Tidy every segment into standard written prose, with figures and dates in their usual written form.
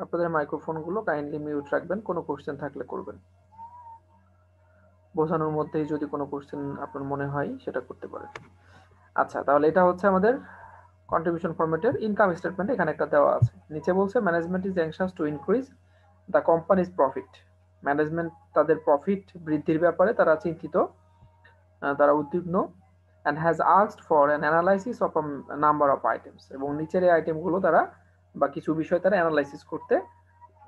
আপনাদের মাইক্রোফোনগুলো kindly mute রাখবেন, কোনো কোশ্চেন থাকলে করবেন। বোঝানোর মধ্যেই যদি কোনো কোশ্চেন আপনার মনে হয় সেটা করতে পারেন। আচ্ছা, তাহলে এটা হচ্ছে আমাদের কন্ট্রিবিউশন ফরম্যাটের ইনকাম স্টেটমেন্ট। এখানে একটা দেওয়া আছে, নিচে বলছে management is anxious to increase the companies profit. Management তাদের প্রফিট বৃদ্ধির ব্যাপারে তারা চিন্তিত, তারা উদ্বিগ্ন। And has asked for an analysis of number of items. এবং নিচের এই আইটেমগুলো তারা বা কিছু বিষয় তারা অ্যানালাইসিস করতে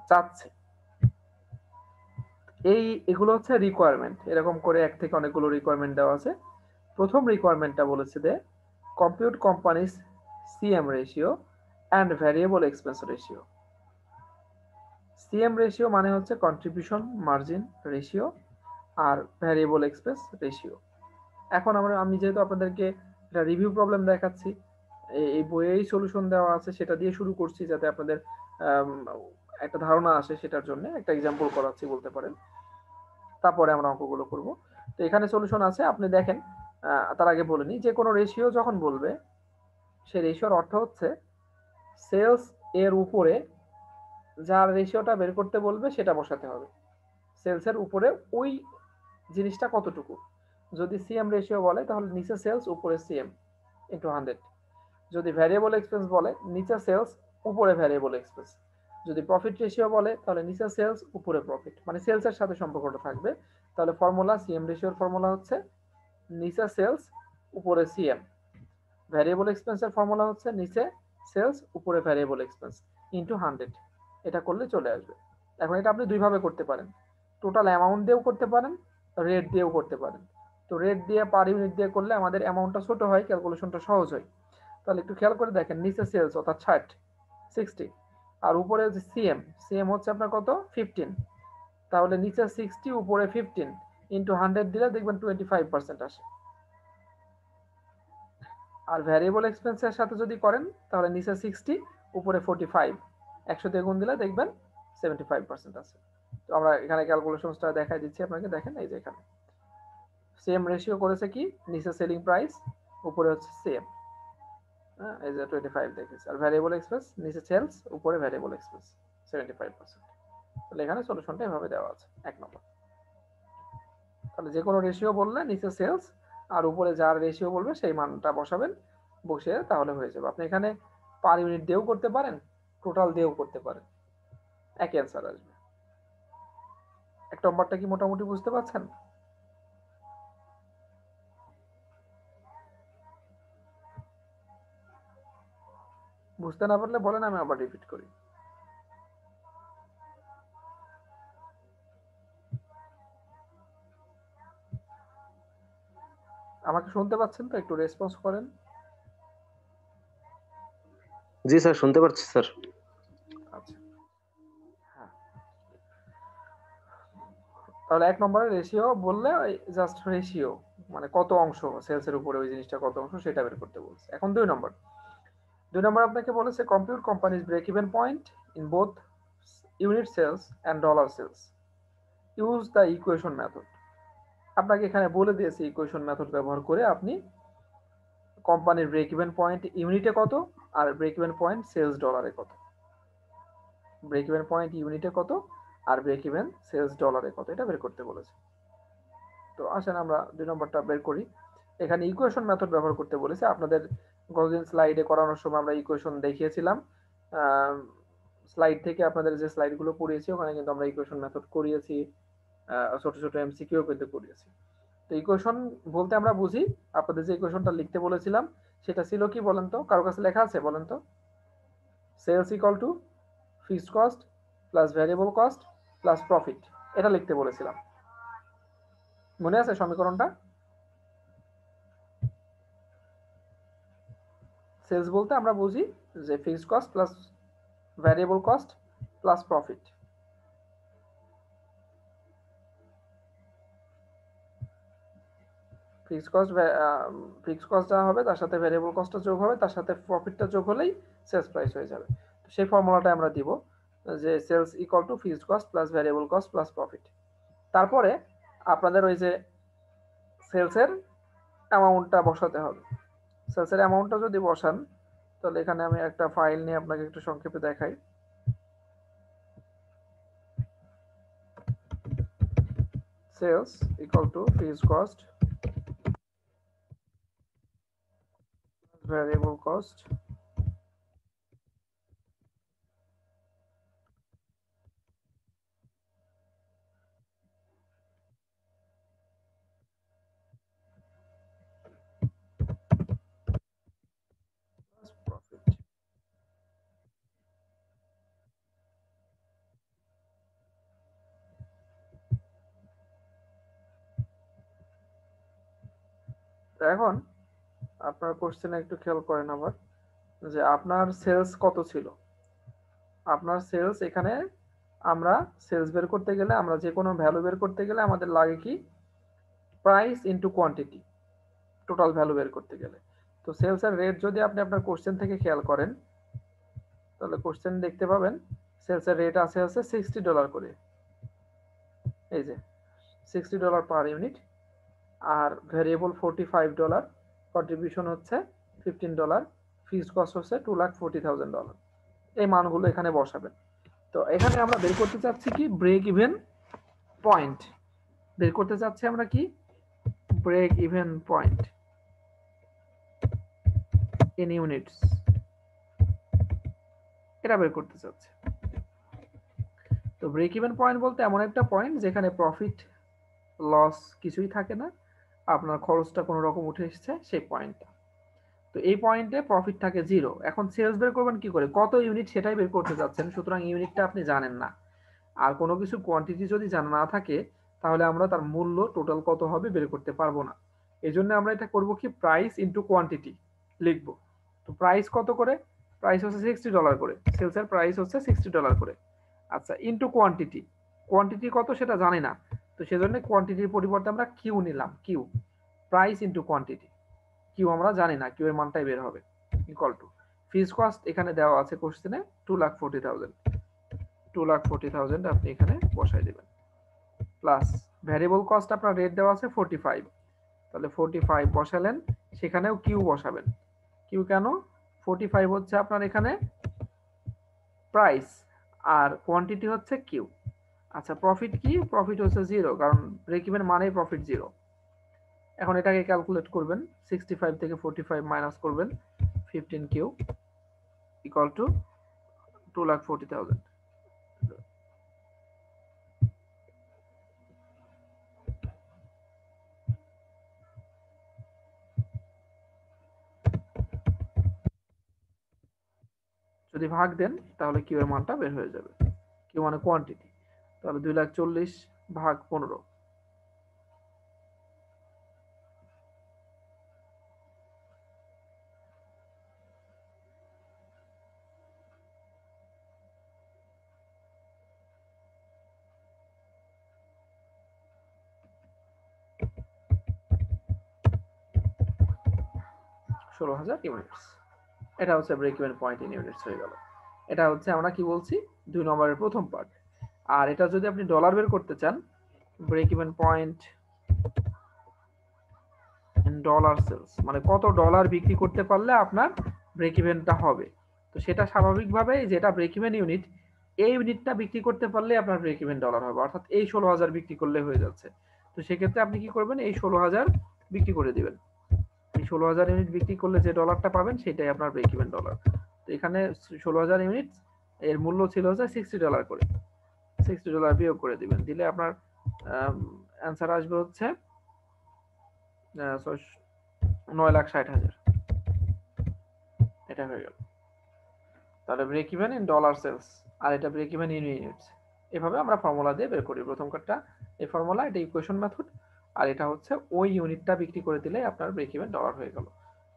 চাচ্ছে। এগুলো হচ্ছে রিকোয়ারমেন্ট, এরকম করে এক থেকে অনেকগুলো রিকোয়ারমেন্ট দেওয়া আছে। প্রথম রিকোয়ারমেন্টটা বলেছে যে compute companies CM ratio and variable expense ratio. CM ratio মানে হচ্ছে কন্ট্রিবিউশন মার্জিন রেশিও, আর ভ্যারিয়েবল এক্সপেন্স রেশিও। এখন আমি যেহেতু আপনাদেরকে একটা রিভিউ প্রবলেম দেখাচ্ছি, এই বইয়েই সলিউশন দেওয়া আছে, সেটা দিয়ে শুরু করছি যাতে আপনাদের একটা ধারণা আসে, সেটার জন্য একটা এক্সাম্পল করাচ্ছি বলতে পারেন, তারপরে আমরা অঙ্কগুলো করব। তো এখানে সলিউশন আছে, আপনি দেখেন। তার আগে বলে নিই, যে কোনো রেশিও যখন বলবে, সে রেশিওর অর্থ হচ্ছে সেলস এর উপরে যার রেশিওটা বের করতে বলবে সেটা বসাতে হবে। সেলসের উপরে ওই জিনিসটা কতটুকু। যদি সিএম রেশিও বলে তাহলে নিচে সেলস উপরে সিএম ইন্টু 100। যদি ভ্যারিয়েবল এক্সপেন্স বলে নিচে সেলস উপরে ভ্যারিয়েবল এক্সপেন্স। যদি প্রফিট রেশিও বলে তাহলে নিচে সেলস উপরে প্রফিট, মানে সেলসের সাথে সম্পর্কটা থাকবে। তাহলে ফর্মুলা, সিএম রেশিওর ফর্মুলা হচ্ছে নিচে সেলস উপরে সিএম। ভ্যারিয়েবল এক্সপেন্সের ফর্মুলা হচ্ছে নিচে সেলস উপরে ভ্যারিয়েবল এক্সপেন্স ইন্টু 100। এটা করলে চলে আসবে। এখন এটা আপনি দুইভাবে করতে পারেন, টোটাল অ্যামাউন্ট দিয়েও করতে পারেন, রেট দিয়েও করতে পারেন। তো রেট দিয়ে পার ইউনিট দিয়ে করলে আমাদের অ্যামাউন্টটা ছোট হয়, ক্যালকুলেশনটা সহজ হয়। তাহলে একটু খেয়াল করে দেখেন, নিচে সেলস অর্থাৎ 60, আর উপরে হচ্ছে সিএম। সিএম হচ্ছে আপনার কত, 15। তাহলে নিচে 60 উপরে 15 ইন্টু 100 দিলে দেখবেন 25% আসে। আর ভ্যারিয়েবল এক্সপেন্সের সাথে যদি করেন তাহলে নিচে 60 উপরে 45, 100 দিয়ে গুণ দিলে দেখবেন 75% আছে। তো আমরা এখানে ক্যালকুলেশনটা দেখাই দিচ্ছি আপনাকে, দেখেন এই যে এখানে সেম রেশিও করেছে কি, নিচে সেলিং প্রাইস উপরে হচ্ছে সেম, এই যে 25 দেখেছি। আর ভ্যারিয়েবল এক্সপেন্স নিচে সেলস উপরে ভ্যারিয়েবল এক্সপেন্স 75%। তাহলে এখানে সলিউশনটা এভাবে দেওয়া আছে, এক নম্বর। তাহলে যে কোনো রেশিও বললে নিচে সেলস আর উপরে যার রেশিও বলবে সেই মানটা বসাবেন, বসে তাহলে হয়ে যাবে। আপনি এখানে পার ইউনিট দিয়েও করতে পারেন, টোটাল দিয়েও করতে পারেন, একই অ্যান্সার আসবে। এক নম্বরটা কি মোটামুটি বুঝতে পারছেন? বুঝতে না পারলে বলেন, আমি আবার রিপিট করি। আমাকে শুনতে পাচ্ছেন তো? একটু রেসপন্স করেন। জি স্যার, শুনতে পাচ্ছি স্যার। আচ্ছা, হ্যাঁ। তাহলে এক নম্বরে রেশিও বললে জাস্ট রেশিও মানে কত অংশ সেলসের উপরে ওই জিনিসটা কত অংশ সেটা বের করতে বলছে। এখন দুই নম্বর আপনাকে বলেছে compute companies break even point in both unit sales and dollar sales, use the equation method. আপনাকে এখানে বলে দিয়েছে ইকুয়েশন মেথড ব্যবহার করে আপনি কোম্পানির ব্রেক ইভেন পয়েন্ট ইউনিটে কত আর ব্রেক ইভেন পয়েন্ট সেলস ডলারে কত, ব্রেক ইভেন পয়েন্ট ইউনিটে কত আর ব্রেক ইভেন সেলস ডলারে কত, এটা বের করতে বলেছে। তো আসেন আমরা 2 নম্বরটা বের করি। এখানে ইকুয়েশন মেথড ব্যবহার করতে বলেছে। আপনাদের গতদিন স্লাইডে করানোর সময় আমরা ইকুয়েশন দেখিয়েছিলাম, স্লাইড থেকে আপনাদের যে স্লাইডগুলো পড়িয়েছি ওখানে কিন্তু আমরা ইকুয়েশন মেথড করিয়েছি, ছোট ছোট এমসিকিউ কিন্তু করিয়েছি। তো ইকুয়েশন বলতে আমরা বুঝি, আপনাদের যে ইকুয়েশনটা লিখতে বলেছিলাম সেটা ছিল কি বলেন তো, কারো কাছে লেখা আছে বলেন তো? Sales equal to fixed cost plus variable cost plus profit, এটা লিখতে বলেছিলাম। মনে আছে সমীকরণটা? সেলস বলতে আমরা বুঝি যে fixed cost plus variable cost plus profit. Fixed cost যা হবে তার সাথে ভ্যারিয়েবল কস্টটা যোগ হবে, তার সাথে প্রফিটটা যোগ হলেই সেলস প্রাইস হয়ে যাবে। তো সেই ফর্মুলাটা আমরা দিব যে sales equal to fixed cost plus variable cost plus profit. তারপরে আপনাদের ওই যে সেলসের অ্যামাউন্টটা বসাতে হবে। সেলসের অ্যামাউন্টটা যদি বসান তাহলে এখানে আমি একটা ফাইল নিয়ে আপনাকে একটু সংক্ষেপে দেখাই। sales equal to fixed cost variable cost plus profit। তো এখন আপনার কোশ্চেনে একটু খেয়াল করেন আবার যে আপনার সেলস কত ছিল। আপনার সেলস এখানে আমরা সেলস বের করতে গেলে, আমরা যে কোনো ভ্যালু বের করতে গেলে আমাদের লাগে কি price into quantity, total value বের করতে গেলে। তো সেলস এর রেট যদি আপনি আপনার কোশ্চেন থেকে খেয়াল করেন তাহলে কোশ্চেন দেখতে পাবেন সেলস এর রেট আছে হচ্ছে $60 করে, এই যে $60 পার ইউনিট, আর ভ্যারিয়েবল $45, কন্ট্রিবিউশন হচ্ছে $15, ফিক্সড কস্ট হচ্ছে $2,40,000। এই মানগুলো এখানে বসাবেন। তো এখানে আমরা বের করতে চাচ্ছি কি ব্রেক ইভেন পয়েন্ট, বের করতে চাচ্ছি আমরা কি break even point in units, এটা বের করতে চাচ্ছি। তো ব্রেক ইভেন পয়েন্ট বলতে এমন একটা পয়েন্ট যেখানে প্রফিট লস কিছুই থাকে না, আপনার খরচটা কোনো রকম উঠে এসেছে সেই পয়েন্টটা। তো এই পয়েন্টে প্রফিট থাকে 0। এখন সেলস বের করবেন কি করে, কত ইউনিট সেটাই বের করতে যাচ্ছেন, সুতরাং ইউনিটটা আপনি জানেন না। আর কোনো কিছু কোয়ান্টিটি যদি জানা না থাকে তাহলে আমরা তার মূল্য টোটাল কত হবে বের করতে পারবো না। এই জন্য আমরা এটা করব কি প্রাইস ইনটু কোয়ান্টিটি লিখবো। তো প্রাইস কত করে, প্রাইস হচ্ছে $60 করে, সেলসের প্রাইস হচ্ছে $60 করে। আচ্ছা ইনটু কোয়ান্টিটি, কোয়ান্টিটি কত সেটা জানি না, তো সেজন্য কোয়ান্টিটির পরিবর্তে আমরা কিউ নিলাম, Q price into quantity, Q আমরা জানি না, কিউ এর মানটাই বের হবে ইকুয়াল টু ফিক্সড কস্ট এখানে দেওয়া আছে কোশ্চেনে 2,40,000, 2,40,000 আপনি এখানে বসাই দিবেন, প্লাস ভ্যারিয়েবল কস্ট আপনার রেট দেওয়া আছে 45, তাহলে 45 বসালেন, সেখানেও কিউ বসাবেন। কিউ কেন, 45 হচ্ছে আপনার এখানে প্রাইস আর কোয়ান্টিটি হচ্ছে কিউ। আচ্ছা প্রফিট কি, প্রফিট হচ্ছে 0, কারণ ব্রেক ইভেন মানেই প্রফিট 0। এখন এটাকে ক্যালকুলেট করবেন, 65 থেকে 45 মাইনাস করবেন, 15 কিউ ইকুয়াল টু 2,40,000। যদি ভাগ দেন তাহলে কিউ এর মানটা বের হয়ে যাবে, কিউ মানে কোয়ান্টিটি, তাহলে 2,40,000 ভাগ 15, $16,000 ইউনিটস। এটা হচ্ছে break even point in units হয়ে গেল। এটা হচ্ছে আমরা কি বলছি 2 নম্বরের প্রথম পার্ট। আর এটা যদি আপনি ডলার বের করতে চান, break even point in dollar sales, মানে কত ডলার বিক্রি করতে পারলে আপনার ব্রেক ইভেনটা হবে। তো সেটা স্বাভাবিকভাবে যেটা ব্রেক ইভেন ইউনিট, এই ইউনিটটা বিক্রি করতে পারলে আপনার ব্রেক ইভেন ডলার হবে, অর্থাৎ এই 16,000 বিক্রি করলে হয়ে যাচ্ছে। তো সেক্ষেত্রে আপনি কি করবেন, এই 16,000 বিক্রি করে দিবেন, এই 16,000 ইউনিট বিক্রি করলে যে ডলারটা পাবেন সেটাই আপনার ব্রেক ইভেন ডলার। তো এখানে 16,000 ইউনিট এর মূল্য ছিল হচ্ছে $60 করে, $60 বিয়োগ করে দিবেন, দিলে আপনার অ্যান্সার আসবে হচ্ছে 9,60,000। এটা হয়ে গেল। তাহলে break even in dollar sales, আর এটা ব্রেক ইভেন ইন ইউনিটস। এভাবে আমরা ফর্মুলা দিয়ে বের করি। প্রথম কার্ডটা এই ফর্মুলা, এটা ইকুয়েশন মেথড, আর এটা হচ্ছে ওই ইউনিটটা বিক্রি করে দিলে আপনার ব্রেক ইভেন ডলার হয়ে গেল।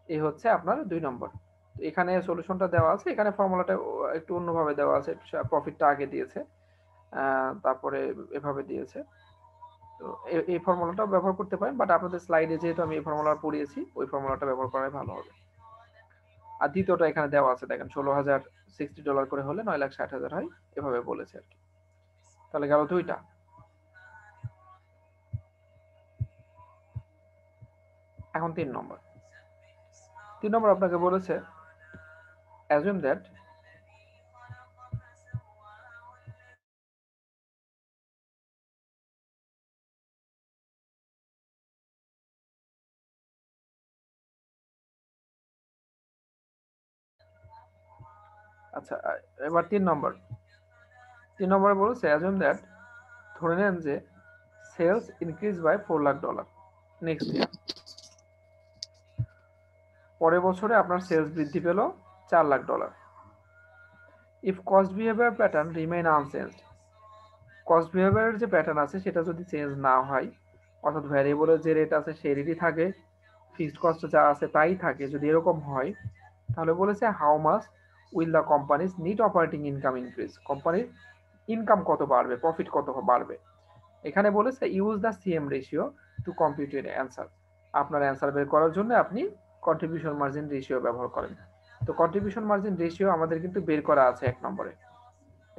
এই হচ্ছে আপনার 2 নম্বর। এখানে সলিউশনটা দেওয়া আছে, এখানে ফর্মুলাটা একটু অন্যভাবে দেওয়া আছে, প্রফিটটা আগে দিয়েছে, তারপরে এভাবে দিয়েছে। তো এই ফর্মুলাটাও ব্যবহার করতে পারেন, বাট আপনাদের স্লাইডে যেহেতু আমি এই ফর্মুলা পড়িয়েছি, ওই ফর্মুলাটা ব্যবহার করাই ভালো হবে। আর দ্বিতীয়টা এখানে দেওয়া আছে, দেখেন 16,000 $60 করে হলে 9,60,000 হয়, এভাবে বলেছে আর কি। তাহলে গেল 2টা। এখন 3 নম্বর। 3 নম্বর আপনাকে বলেছে assume that আচ্ছা, এবার 3 নম্বরে বলছে অ্যাজিউম দ্যাট, ধরে নেন যে sales increase by $4 lakh next year. পরের বছরে আপনার সেলস বৃদ্ধি পেল $4 lakh. If cost behaviour pattern remain unchanged, cost বিহেভিয়ারের যে প্যাটার্ন আছে সেটা যদি চেঞ্জ না হয়, অর্থাৎ ভ্যারিয়েবলের যে রেট আছে সেই রেটই থাকে, ফিক্সড কস্ট যা আছে তাই থাকে, যদি এরকম হয় তাহলে বলেছে how much will the companies net operating income increase, কোম্পানির ইনকাম কত বাড়বে, প্রফিট কত বাড়বে। এখানে বলেছে use the CM ratio to compute এর অ্যান্সার, আপনার অ্যান্সার বের করার জন্য আপনি কন্ট্রিবিউশন মার্জিন রেশিও ব্যবহার করেন। তো কন্ট্রিবিউশন মার্জিন রেশিও আমাদের কিন্তু বের করা আছে 1 নম্বরে,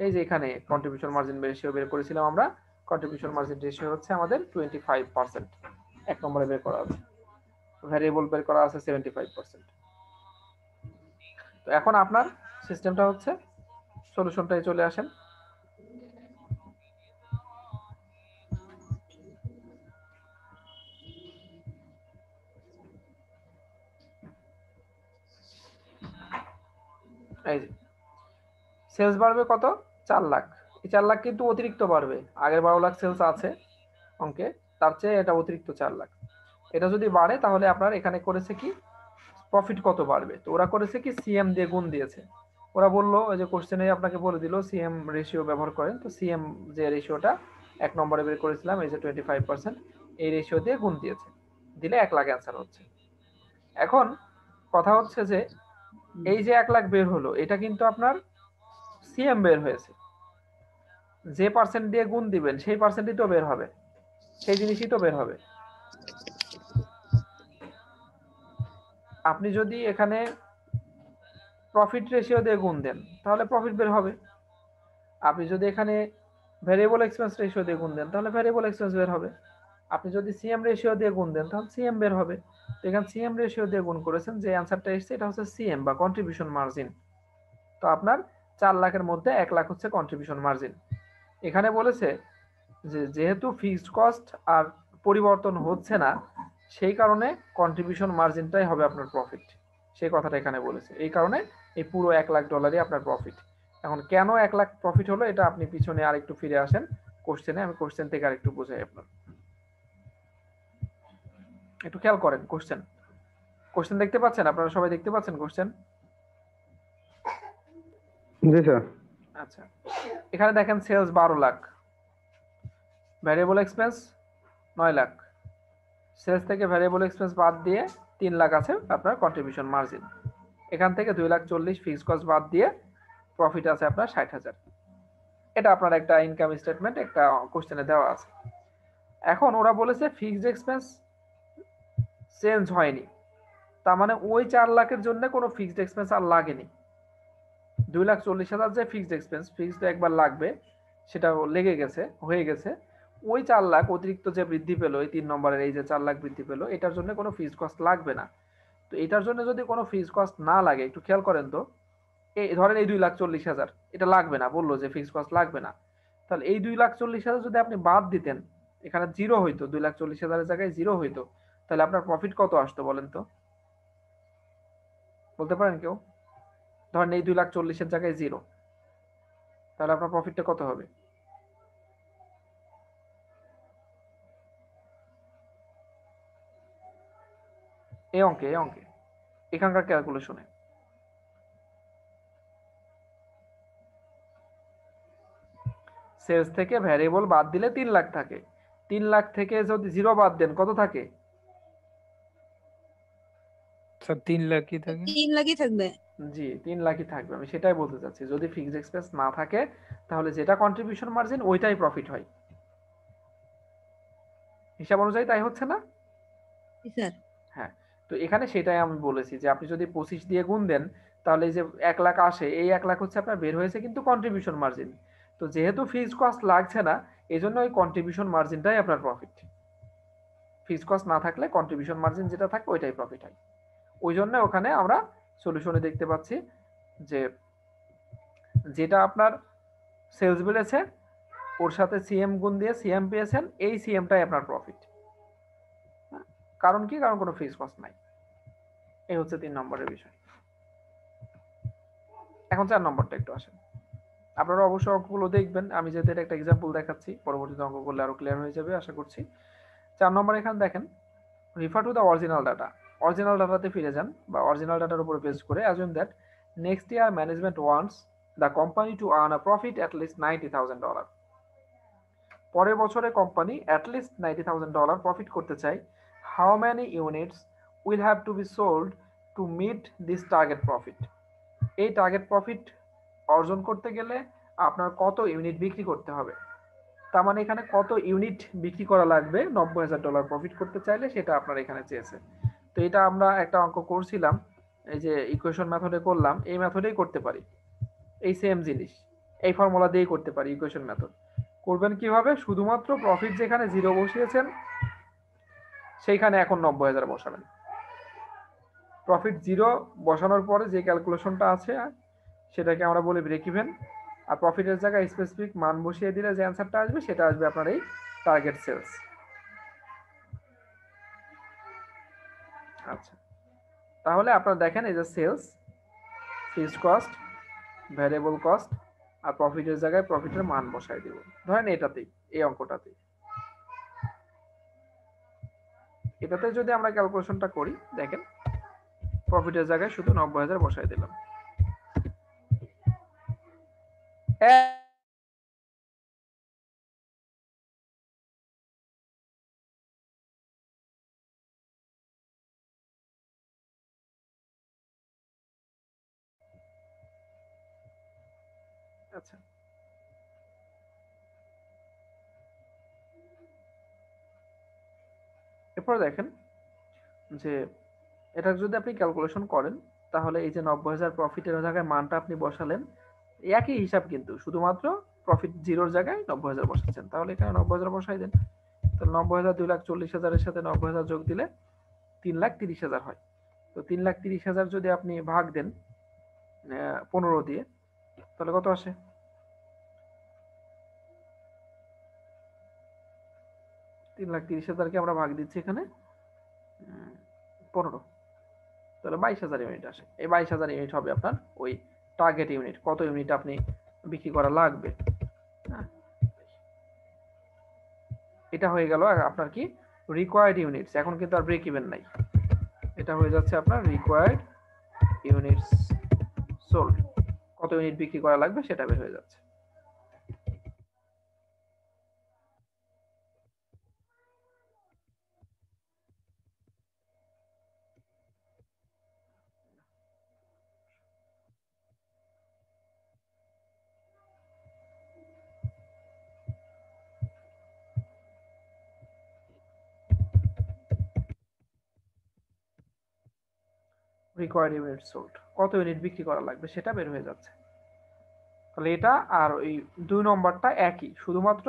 এই যে এখানে কন্ট্রিবিউশন মার্জিন রেশিও বের করেছিলাম আমরা। কন্ট্রিবিউশন মার্জিন রেশিও হচ্ছে আমাদের 25%, 1 নম্বরে বের করা আছে। ভ্যারিয়েবল বের করা আছে 75%। তো এখন আপনার সিস্টেমটা হচ্ছে, সলিউশনটাই চলে আসেন। এই যে সেলস বাড়বে কত, 4 লাখ। এই 4 লাখ কিন্তু অতিরিক্ত বাড়বে, আগের 12 লাখ সেলস আছে অঙ্কে, তার চেয়ে এটা অতিরিক্ত 4 লাখ। এটা যদি বাড়ে তাহলে আপনার এখানে করেছে কি প্রফিট কত বাড়বে, তো ওরা করেছে কি সিএম দিয়ে গুণ দিয়েছে। ওরা বললো ওই যে কোশ্চেনে আপনাকে বলে দিল সিএম রেশিও ব্যবহার করেন, তো সিএম যে রেশিওটা 1 নম্বরে বের করেছিলাম, এই যে 25%, এই রেশিও দিয়ে গুণ দিয়েছে, দিলে 1 লাখ অ্যান্সার হচ্ছে। এখন কথা হচ্ছে যে এই যে 1 লাখ বের হলো, এটা কিন্তু আপনার সিএম বের হয়েছে, যে পার্সেন্ট দিয়ে গুণ দিবেন সেই পার্সেন্টই তো বের হবে, সেই জিনিসই তো বের হবে। আপনি যদি এখানে প্রফিট রেশিও দিয়ে গুণ দেন তাহলে প্রফিট বের হবে, আপনি যদি এখানে ভ্যারিয়েবল এক্সপেন্স রেশিও দিয়ে গুণ দেন তাহলে ভ্যারিয়েবল এক্সপেন্স বের হবে, আপনি যদি সিএম রেশিও দিয়ে গুণ দেন তাহলে সিএম বের হবে। তো এখানে সিএম রেশিও দিয়ে গুণ করেছেন, যে অ্যান্সারটা এসেছে এটা হচ্ছে সিএম বা কন্ট্রিবিউশন মার্জিন। তো আপনার 4 লাখের মধ্যে 1 লাখ হচ্ছে কন্ট্রিবিউশন মার্জিন। এখানে বলেছে যে যেহেতু ফিক্সড কস্ট আর পরিবর্তন হচ্ছে না, সেই কারণে কন্ট্রিবিউশন মার্জিনটাই হবে আপনার প্রফিট, সেই কথাটা এখানে বলেছে। এই কারণে এই পুরো $1 লাখ আপনার প্রফিট। এখন কেন 1 লাখ প্রফিট হলো এটা আপনি পিছনে আরেকটু ফিরে আসেন কোশ্চেনে, আমি কোশ্চেন থেকে আরেকটু বোঝাই আপনার, একটু খেয়াল করেন। কোশ্চেন দেখতে পাচ্ছেন আপনারা, সবাই দেখতে পাচ্ছেন কোশ্চেন? জি স্যার। আচ্ছা, এখানে দেখেন sales 12 lakh, variable expense 9 lakh, sales থেকে ভ্যারিয়েবল এক্সপেন্স বাদ দিয়ে 3 লাখ আছে আপনার কন্ট্রিবিউশন মার্জিন, এখান থেকে 2,40,000 ফিক্সড কস্ট বাদ দিয়ে প্রফিট আছে আপনার 60,000। এটা আপনার একটা ইনকাম স্টেটমেন্ট একটা কোশ্চেনে দেওয়া আছে। এখন ওরা বলেছে ফিক্সড এক্সপেন্স চেঞ্জ হয়নি, তার মানে ওই 4 লাখের জন্য কোনো ফিক্সড এক্সপেন্স আর লাগেনি। 2,40,000 যে ফিক্সড এক্সপেন্স, ফিক্সড একবার লাগবে, সেটা লেগে গেছে, হয়ে গেছে। ওই 4 লাখ অতিরিক্ত যে বৃদ্ধি পেলো, এই 3 নম্বরের এই যে 4 লাখ বৃদ্ধি পেলো, এটার জন্য কোনো ফিক্সড কস্ট লাগবে না। তো এটার জন্য যদি কোনো ফিক্সড কস্ট না লাগে, একটু খেয়াল করেন তো, এই ধরেন এই 2,40,000 এটা লাগবে না, বললো যে ফিক্সড কস্ট লাগবে না, তাহলে এই 2,40,000 যদি আপনি বাদ দিতেন, এখানে জিরো হইতো, 2,40,000 জায়গায় জিরো হইতো, তাহলে আপনার প্রফিট কত আসতো বলেন তো, বলতে পারেন কেউ? ধরেন এই 2,40,000 জায়গায় জিরো, তাহলে আপনার প্রফিটটা কত হবে? এই অঙ্কে এখানকার ক্যালকুলেশনে সেলস থেকে ভ্যারিয়েবল বাদ দিলে 3 লাখ থাকে, 3 লাখ থেকে যদি জিরো বাদ দেন কত থাকে? স্যার 3 লাখই থাকে। 3 লাখই থাকবে। জি 3 লাখই থাকবে, আমি সেটাই বলতে চাচ্ছি। যদি ফিক্সড এক্সপেন্স না থাকে তাহলে যেটা কন্ট্রিবিউশন মার্জিন ওইটাই প্রফিট হয়, হিসাব অনুযায়ী তাই হচ্ছে না? স্যার হ্যাঁ, তো এখানে সেটাই আমি বলেছি যে আপনি যদি 25 দিয়ে গুণ দেন তাহলে এই যে 1 লাখ আসে, এই 1 লাখ হচ্ছে আপনার বের হয়েছে কিন্তু কন্ট্রিবিউশন মার্জিন। তো যেহেতু ফিক্সড কস্ট লাগছে না, এই জন্য ওই কন্ট্রিবিউশন মার্জিনটাই আপনার প্রফিট। ফিক্সড কস্ট না থাকলে কন্ট্রিবিউশন মার্জিন যেটা থাকে ওইটাই প্রফিট হয়। ওই জন্য ওখানে আমরা সলিউশনে দেখতে পাচ্ছি যে যেটা আপনার সেলস বেড়েছে ওর সাথে সিএম গুণ দিয়ে সিএম পেয়েছেন, এই সিএমটাই আপনার প্রফিট। কারণ কি? কারণ কোনো ফিক্সড কস্ট নাই। এই হচ্ছে 3 নম্বরের বিষয়। এখন 4 নম্বরটা একটু আসেন। আপনারা অবশ্যই অঙ্কগুলো দেখবেন, আমি যেহেতু এটা একটা এক্সাম্পল দেখাচ্ছি, পরবর্তীতে অঙ্ক করলে আরো ক্লিয়ার হয়ে যাবে আশা করছি। 4 নম্বর এখানে দেখেন, refer to the original data. Original ডাটাতে ফিরে যান বা অরিজিনাল ডাটার উপরে বেস করে assume that next year management wants the company to earn a profit at least $90,000। পরের বছরে কোম্পানি অ্যাট লিস্ট $90,000 প্রফিট করতে চায়। How many units will have to be sold to meet this target profit. এই target profit অর্জন করতে গেলে আপনার কত ইউনিট বিক্রি করতে হবে, তার মানে এখানে কত ইউনিট বিক্রি করা লাগবে $90,000 প্রফিট করতে চাইলে, সেটা আপনার এখানে চেয়েছে। তো এটা আমরা একটা অঙ্ক করছিলাম, এই যে ইকুয়েশন মেথডে করলাম, এই মেথডেই করতে পারি, এই সেম জিনিস এই ফর্মুলা দিয়েই করতে পারি। ইকুয়েশন মেথড করবেন কিভাবে, শুধুমাত্র প্রফিট যেখানে 0 বসিয়েছেন সেইখানে এখন 90,000 বসাবেন। প্রফিট 0 বসানোর পরে যে ক্যালকুলেশনটা আছে সেটাকে আমরা বলি ব্রেক ইভেন, আর প্রফিটের জায়গায় স্পেসিফিক মান বসিয়ে দিলে যে অ্যান্সারটা আসবে সেটা আসবে আপনার এই টার্গেট সেলস। আচ্ছা, তাহলে আপনারা দেখেন এই যে sales, fixed cost, variable cost, আর প্রফিটের জায়গায় প্রফিটের মান বসাই দেব, ধরেন এটাতেই, এই অঙ্কটাতেই। এটাতে যদি আমরা ক্যালকুলেশনটা করি, দেখেন প্রফিটের জায়গায় শুধু 90,000 বসাই দিলাম। আচ্ছা, এরপর দেখেন যে এটা যদি আপনি ক্যালকুলেশন করেন, তাহলে এই যে 90,000 প্রফিটের জায়গায় মানটা আপনি বসালেন, একই হিসাব কিন্তু, শুধুমাত্র প্রফিট 0-র জায়গায় 90,000 বসাচ্ছেন। তাহলে এখানে 90,000 বসাই দেন। তাহলে 90,000 2,40,000-এর সাথে 90,000 যোগ দিলে 3,30,000 হয়। তো 3,30,000 যদি আপনি ভাগ দেন 15 দিয়ে, তাহলে কত আসে? 3,30,000-কে আমরা ভাগ দিচ্ছি এখানে 15, তাহলে 22,000 ইউনিট আসে। এই 22,000 ইউনিট হবে আপনার ওই টার্গেট ইউনিট, কত ইউনিট আপনি বিক্রি করা লাগবে। এটা হয়ে গেল আপনার কি রিকোয়ার্ড ইউনিটস। এখন কিন্তু আর ব্রেক ইভেন নাই, এটা হয়ে যাচ্ছে আপনার রিকোয়ার্ড ইউনিটস সোল্ড, কত ইউনিট বিক্রি করা লাগবে সেটা বের হয়ে যাচ্ছে। রিকোয়ার্ড ইউনিট সোল্ড, কত ইউনিট বিক্রি করা লাগবে সেটা বের হয়ে যাচ্ছে। তাহলে এটা আর ওই 2 নম্বরটা একই, শুধুমাত্র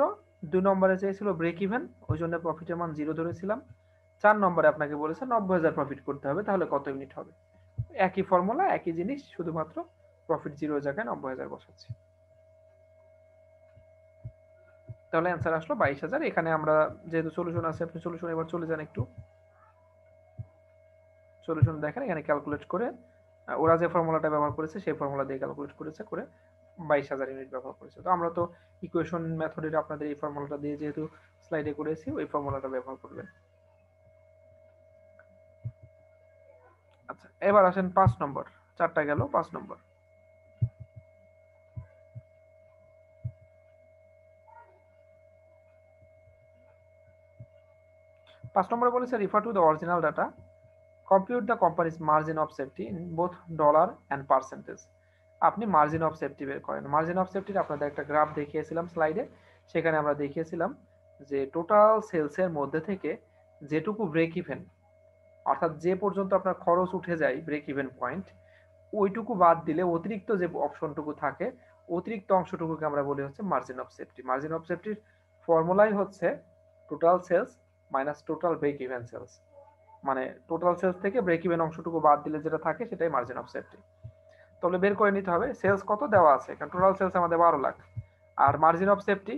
2 নম্বরে চেয়েছিল ব্রেক ইভেন, ওই জন্য প্রফিটের মান 0 ধরেছিলাম। 4 নম্বরে আপনাকে বলেছে 90,000 প্রফিট করতে হবে, তাহলে কত ইউনিট হবে, একই ফর্মুলা একই জিনিস, শুধুমাত্র প্রফিট 0 জায়গায় 90,000 বসাচ্ছি। তাহলে অ্যান্সার আসলো 22,000। এখানে আমরা যেহেতু সলিউশন আছে, আপনি সলিউশন এবার চলে যান, একটু সলিউশন দেখেন, এখানে ক্যালকুলেট করে ওরা যে ফর্মুলাটা ব্যবহার করেছে সেই ফর্মুলা দিয়ে ক্যালকুলেট করেছে, করে 22,000 ইউনিট ব্যবহার করেছে। তো আমরা তো ইকুয়েশন মেথডের আপনাদের এই ফর্মুলাটা দিয়ে যেহেতু স্লাইডে করেছি, ওই ফর্মুলাটা ব্যবহার করবেন। আচ্ছা, এবার আসেন 5 নম্বর, 4টা গেল, 5 নম্বর। 5 নম্বরে বলেছে refer to the original data, compute the companies margin of safety in both dollar and percentage. আপনি মার্জিন অফ সেফটি বের করেন। মার্জিন অফ সেফটির আপনাদের একটা গ্রাফ দেখিয়েছিলাম স্লাইডে, সেখানে আমরা দেখিয়েছিলাম যে টোটাল সেলসের মধ্যে থেকে যেটুকু ব্রেক ইভেন, অর্থাৎ যে পর্যন্ত আপনার খরচ উঠে যায় ব্রেক ইভেন পয়েন্ট, ওইটুকু বাদ দিলে অতিরিক্ত যে অপশনটুকু থাকে, অতিরিক্ত অংশটুকুকে আমরা বলি হচ্ছে margin of safety. Margin of সেফটির ফর্মুলাই হচ্ছে total sales minus total break even sales, মানে টোটাল সেলস থেকে ব্রেক ইভেন অংশটুকু বাদ দিলে যেটা থাকে সেটাই মার্জিন অফ সেফটি। তাহলে বের করে নিতে হবে সেলস কত দেওয়া আছে, কারণ টোটাল সেলস আমাদের 12 লাখ, আর মার্জিন অফ সেফটি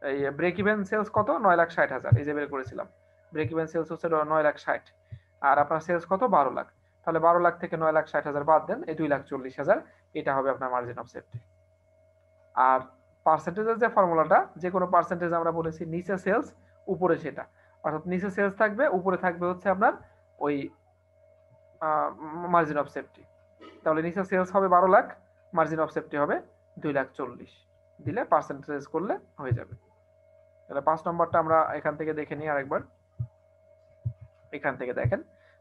এই ব্রেক ইভেন সেলস কত 9,60,000, এই যে বের করেছিলাম, ব্রেক ইভেন সেলস হচ্ছে 9,60,000, আর আপনার সেলস কত 12 লাখ। তাহলে 12 লাখ থেকে 9,60,000 বাদ দেন, এই 2,40,000, এটা হবে আপনার মার্জিন অফ সেফটি। আর পার্সেন্টেজের যে ফর্মুলাটা, যে কোনো পার্সেন্টেজ আমরা বলেছি নিচে সেলস উপরে সেটা, অর্থাৎ নিচে সেলস থাকবে, উপরে থাকবে হচ্ছে আপনার ওই মার্জিন অফ সেফটি। তাহলে নিচে সেলস হবে 12 লাখ, মার্জিন অফ সেফটি হবে 2,40,000 দিলে পার্সেন্টেজ করলে হয়ে যাবে। তাহলে 5 নম্বরটা আমরা এখান থেকে দেখে নিই আরেকবার। এখান থেকে দেখেন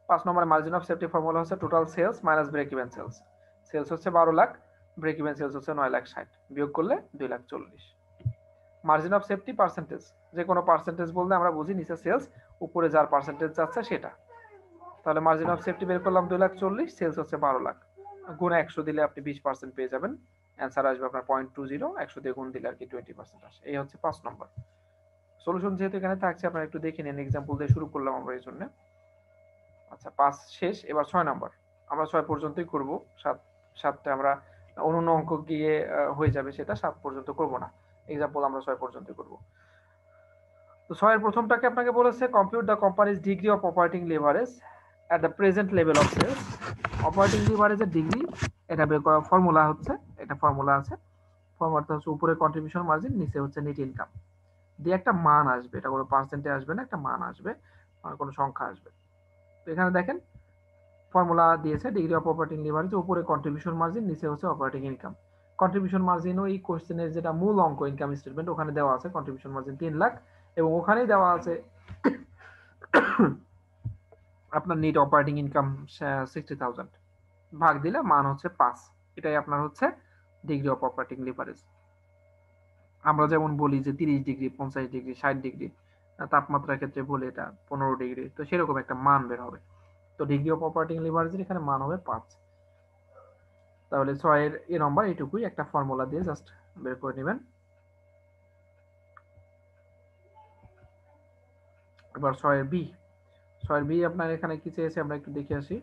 5 নম্বরের মার্জিন অফ সেফটি ফর্মুলা হচ্ছে total sales minus break even sales. Sales হচ্ছে 12 লাখ, ব্রেক ইভেন সেলস হচ্ছে 9,60,000, বিয়োগ করলে 2,40,000। মার্জিন অফ সেফটি পার্সেন্টেজ, যে কোনো পার্সেন্টেজ বলতে আমরা বুঝি নিচে সেলস উপরে যার পার্সেন্টেজ যাচ্ছে সেটা। তাহলে মার্জিন অফ সেফটি বের করলাম 2,40,000, সেলস হচ্ছে 12 লাখ, গুণ 100 দিলে আপনি 20% পেয়ে যাবেন, অ্যান্সার আসবে আপনার 0.20, 100 দিয়ে গুণ দিলে আর কি 20% আসে। এই হচ্ছে 5 নম্বর সলিউশন। যেহেতু এখানে থাকছে আপনারা একটু দেখে নিন, এক্সাম্পল দিয়ে শুরু করলাম আমরা এই জন্য। আচ্ছা 5 শেষ, এবার 6 নম্বর। আমরা 6 পর্যন্তই করব, 7টা আমরা অন্য অঙ্ক গিয়ে হয়ে যাবে, সেটা 7 পর্যন্ত করব না, এক্সাম্পল আমরা 6 পর্যন্ত করব। তো 6 এর প্রথমটাকে আপনাকে বলেছে compute the companies degree of operating leverage at the present level of sales. Operating লিভারেজের ডিগ্রি, এটা বের করার ফর্মুলা হচ্ছে, এটা ফর্মুলা আছে, ফর্মুলাটা হচ্ছে উপরে কন্ট্রিবিউশন মার্জিন, নিচে হচ্ছে নেট ইনকাম দিয়ে একটা মান আসবে, এটা কোনো পার্সেন্টে আসবে না, একটা মান আসবে, কোনো সংখ্যা আসবে। তো এখানে দেখেন ফর্মুলা দিয়েছে ডিগ্রি অফ অপারেটিং লিভারেজ, উপরে কন্ট্রিবিউশন মার্জিন, নিচে হচ্ছে অপারেটিং ইনকাম। কন্ট্রিবিউশন মার্জিন ওই কোশ্চেনের যেটা মূল অঙ্ক ইনকাম স্টেটমেন্ট, ওখানে দেওয়া আছে কন্ট্রিবিউশন মার্জিন 3 লাখ, এবং ওখানেই দেওয়া আছে আপনার নেট অপারেটিং ইনকাম 60,000, ভাগ দিলে মান হচ্ছে 5। এটাই আপনার হচ্ছে ডিগ্রি অফ অপারেটিং লিভারেজ। আমরা যেমন বলি যে 30 ডিগ্রি, 50 ডিগ্রি, 60 ডিগ্রি তাপমাত্রার ক্ষেত্রে বলি এটা 15 ডিগ্রি, তো সেরকম একটা মান বের হবে। তো ডিগ্রি অফ অপারেটিং লিভারেজের এখানে মান হবে 5। তাহলে 6 এর এ নম্বর এটুকুই, একটা ফর্মুলা দিয়ে জাস্ট বের করে নেবেন। এবার 6 এর বি, 6 এর বি আপনার এখানে কি চেয়েছে আমরা একটু দেখে আসি।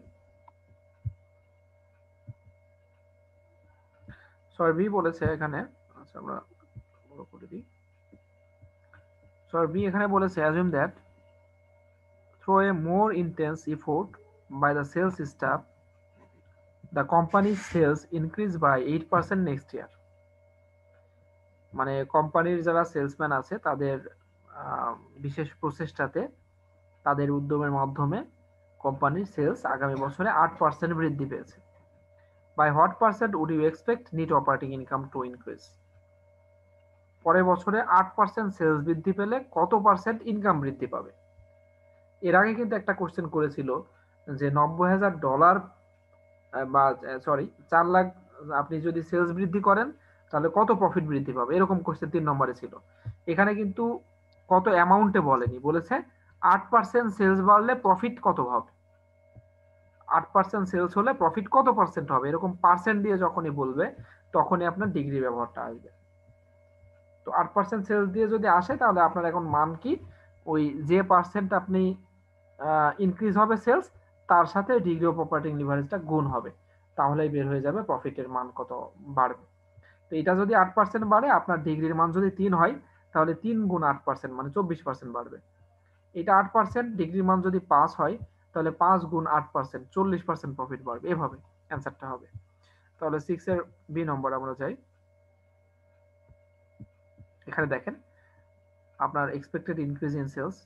6 এর বি বলেছে এখানে, আচ্ছা আমরা বড় করে দিই। 6 এর বি এখানে বলেছে assume that through a more intense effort by the sales staff the company's sales increase by 8% next year। মানে কোম্পানির যারা সেলসম্যান আছে তাদের বিশেষ প্রচেষ্টাতে, তাদের উদ্যমের মাধ্যমে কোম্পানির সেলস আগামী বছরে 8% বৃদ্ধি পেয়েছে। By what percent would you expect net operating income to increase. পরের বছরে 8% সেলস বৃদ্ধি পেলে কত পার্সেন্ট ইনকাম বৃদ্ধি পাবে। এর আগে কিন্তু একটা কোশ্চেন করেছিল যে $90,000 বা সরি 4 লাখ আপনি যদি সেলস বৃদ্ধি করেন তাহলে কত প্রফিট বৃদ্ধি পাবে, এরকম কোশ্চেন 3 নম্বরে ছিল। এখানে কিন্তু কত অ্যামাউন্টে বলেনি, বলেছে 8% সেলস বাড়লে প্রফিট কত হবে, 8% সেলস হলে প্রফিট কত পার্সেন্ট হবে, এরকম পার্সেন্ট দিয়ে যখনই বলবে তখনই আপনার ডিগ্রি ব্যবহারটা আসবে। তো 8% সেলস দিয়ে যদি আসে তাহলে আপনার এখন মান কি, ওই যে পার্সেন্ট আপনি ইনক্রিজ হবে সেলস, তার সাথে ডিগ্রি অফ অপারেটিং লিভারেজটা গুণ হবে, তাহলেই বের হয়ে যাবে প্রফিটের মান কত বাড়বে। তো এটা যদি 8% বাড়ে, আপনার ডিগ্রির মান যদি 3 হয়, তাহলে 3 গুণ 8% মানে 24% বাড়বে। এটা 8%, ডিগ্রির মান যদি 5 হয় তাহলে 5 গুণ 8% 40% প্রফিট বাড়বে, এভাবে অ্যান্সারটা হবে। তাহলে 6 এর বি নম্বর আমরা যাই। এখানে দেখেন আপনার এক্সপেক্টেড ইনক্রিজ ইন সেলস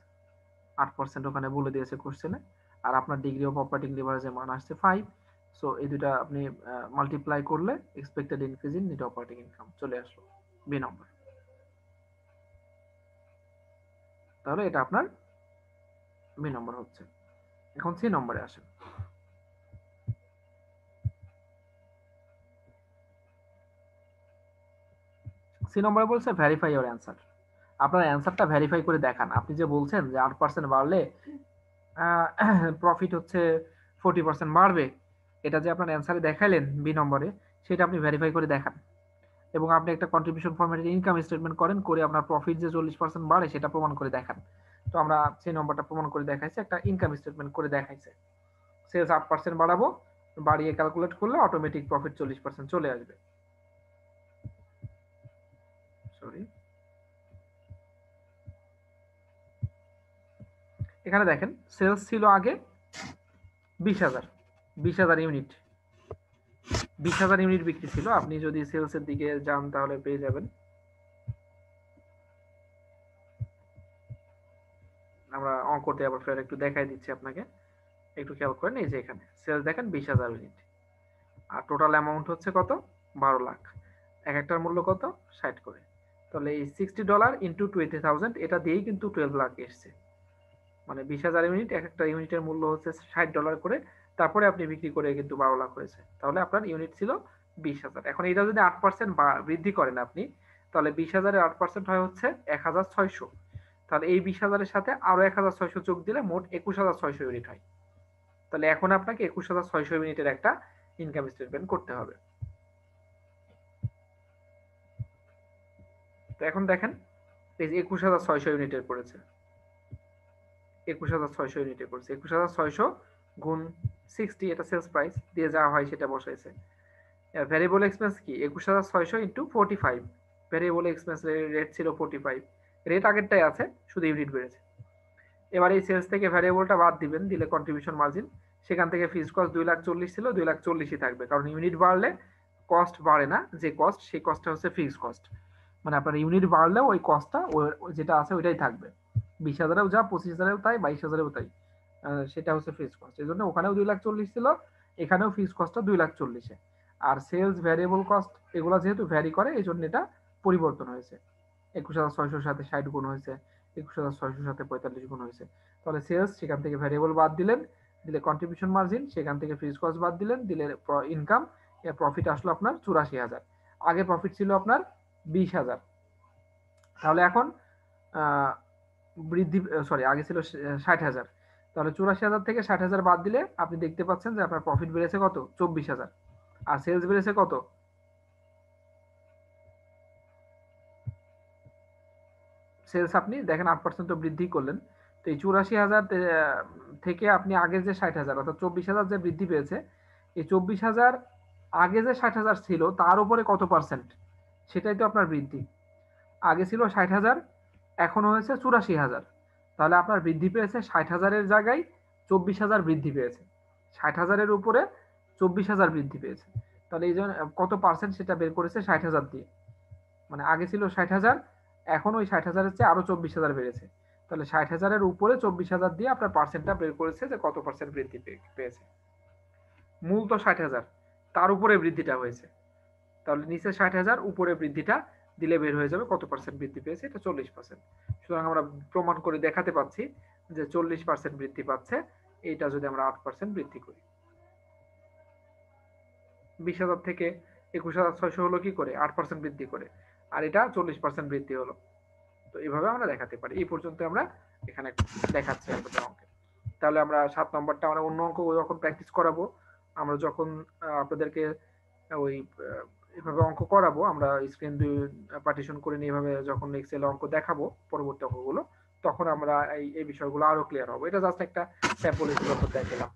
8% ওখানে বলে দিয়েছে কোশ্চেনে, আর আপনার ডিগ্রি অফ অপারেটিং লিভারেজের মান আসছে 5। সো এই দুটা আপনি মাল্টিপ্লাই করলে expected increase in net operating income চলে আসলো বি নম্বর। তাহলে এটা আপনার বি নম্বর হচ্ছে। এখন সি নম্বরে আসেন। সি নম্বরে বলছে ভেরিফাই ইওর অ্যান্সার। আপনার অ্যান্সারটা ভেরিফাই করে দেখান। আপনি যে বলছেন যে 8% বাড়লে প্রফিট হচ্ছে 40% বাড়বে, এটা যে আপনার অ্যান্সারে দেখাইলেন বি নম্বরে, সেটা আপনি ভেরিফাই করে দেখান, এবং আপনি একটা কন্ট্রিবিউশন ফরম্যাটে ইনকাম স্টেটমেন্ট করেন, করে আপনার প্রফিট যে 40% বাড়ে সেটা প্রমাণ করে দেখান। তো আমরা সেই নম্বরটা প্রমাণ করে দেখাইছি, একটা ইনকাম স্টেটমেন্ট করে দেখাইছে। সেলস 8% বাড়াবো, বাড়িয়ে ক্যালকুলেট করলে অটোমেটিক প্রফিট 40% চলে আসবে। সরি, এখানে দেখেন সেলস ছিল আগে 20,000, 20,000 ইউনিট, 20,000 ইউনিট বিক্রি ছিল। আপনি যদি সেলসের দিকে যান তাহলে পেয়ে যাবেন। আমরা অঙ্কতে আবার ফের একটু দেখাই দিচ্ছি আপনাকে, একটু খেয়াল করেন। এই যে এখানে সেলস দেখেন 20,000 ইউনিট, আর টোটাল অ্যামাউন্ট হচ্ছে কত, 12 লাখ। এক একটার মূল্য কত, 60 করে। তাহলে এই $60 ইন্টু 20,000 এটা দিয়েই কিন্তু 12 লাখ এসছে। মানে 20,000 ইউনিট, এক একটা ইউনিটের মূল্য হচ্ছে $60 করে, তারপরে আপনি বিক্রি করে কিন্তু 12 লাখ হয়েছে। তাহলে আপনার ইউনিট ছিল 20,000। এখন এটা যদি 8% বৃদ্ধি করেন আপনি, তাহলে 20,000-এর 8% হয় হচ্ছে 1,600। তাহলে এই 20,000-এর সাথে আরো 1,600 যোগ দিলে মোট 21,600 ইউনিট হয়। তাহলে এখন আপনাকে 21,600 ইউনিটের একটা ইনকাম স্টেটমেন্ট করতে হবে। তো এখন দেখেন এই যে 21,600 ইউনিটের করেছে, 21,600 ইউনিটে করছে। 21,600 গুণ 60, এটা সেলস প্রাইস দিয়ে যা হয় সেটা বসাইছে। ভ্যারিয়েবল এক্সপেন্স কি, 21,600 ইন্টু 45। ভ্যারিয়েবল এক্সপেন্স রেট ছিল 45, রেট আগেরটাই আছে, শুধু ইউনিট বেড়েছে। এবার এই সেলস থেকে ভ্যারিয়েবলটা বাদ দিবেন, দিলে কন্ট্রিবিউশন মার্জিন, সেখান থেকে ফিক্সড কস্ট 2,40,000 ছিল, 2,40,000-ই থাকবে, কারণ ইউনিট বাড়লে কস্ট বাড়ে না, যে কস্ট সেই কস্টটা হচ্ছে ফিক্সড কস্ট। মানে আপনার ইউনিট বাড়লেও ওই কস্টটা যেটা আছে ওইটাই থাকবে। 20,000-এও যা, 25,000-এও তাই, 22,000-এও তাই, সেটা হচ্ছে ফিক্সড কস্ট। এই জন্য ওখানেও 2,40,000 ছিল, এখানেও ফিক্সড কস্টটা 2,40,000। আর সেলস ভ্যারিয়েবল কস্ট এগুলো যেহেতু ভ্যারি করে, এই জন্য এটা পরিবর্তন হয়েছে। 21,600-র সাথে 60 গুণ হয়েছে, 21,600-র সাথে 45 গুণ হয়েছে। তাহলে সেলস, সেখান থেকে ভ্যারিয়েবল বাদ দিলেন, দিলে কন্ট্রিবিউশন মার্জিন, সেখান থেকে ফিক্সড কস্ট বাদ দিলেন, দিলে ইনকাম, এর প্রফিট আসলো আপনার 84,000। আগে প্রফিট ছিল আপনার 20,000। তাহলে এখন বৃদ্ধি, সরি, আগে ছিল 60,000। তাহলে 84,000 থেকে 60,000 বাদ দিলে আপনি দেখতে পাচ্ছেন যে আপনার প্রফিট বেড়েছে কত, 24,000। আর সেলস বেড়েছে কত, সেলস আপনি দেখেন 8% বৃদ্ধি করলেন। তো এই 84,000 থেকে আপনি আগে যে 60,000 অর্থাৎ 24,000 যে বৃদ্ধি পেয়েছে, এই 24,000 আগে যে 60,000 ছিল তার উপরে কত পার্সেন্ট, সেটাই তো আপনার বৃদ্ধি। আগে ছিল 60,000, এখন হয়েছে 84,000। তাহলে আপনার বৃদ্ধি পেয়েছে 60,000-এর জায়গায় 24,000 বৃদ্ধি পেয়েছে, 60,000-এর উপরে 24,000 বৃদ্ধি পেয়েছে। তাহলে এই জন্য কত পার্সেন্ট সেটা বের করেছে 60,000 দিয়ে। মানে আগে ছিল 60,000, এখন ওই 60,000-এর চেয়ে আরো 24,000 বেড়েছে। তাহলে 60,000-এর উপরে 24,000 দিয়ে আপনার পার্সেন্টটা বের করেছে যে কত পার্সেন্ট বৃদ্ধি পেয়েছে। মূল তো 60,000, তার উপরে বৃদ্ধিটা হয়েছে। তাহলে নিচে 60,000, উপরে বৃদ্ধিটা দিলে বের হয়ে যাবে কত পার্সেন্ট বৃদ্ধি পেয়েছে, এটা 40%। সুতরাং আমরা প্রমাণ করে দেখাতে পাচ্ছি যে 40% বৃদ্ধি পাচ্ছে, এইটা যদি আমরা 8% বৃদ্ধি করি। 20,000 থেকে 21,600 হলো কি করে, 8% বৃদ্ধি করে, আর এটা 40% বৃদ্ধি হলো। তো এইভাবে আমরা দেখাতে পারি। এই পর্যন্ত আমরা এখানে দেখাচ্ছি আপনাদের অঙ্কে। তাহলে আমরা 7 নম্বরটা আমরা অন্য অঙ্ক যখন প্র্যাকটিস করাবো, আমরা যখন আপনাদেরকে ওই এভাবে অঙ্ক করাবো, আমরা স্ক্রিন পার্টিশন করে নিয়ে এভাবে যখন এক্সেল অঙ্ক দেখাবো পরবর্তী অঙ্কগুলো, তখন আমরা এই বিষয়গুলো আরো ক্লিয়ার হবো। এটা জাস্ট একটা স্যাম্পল হিসেবে দেখালাম।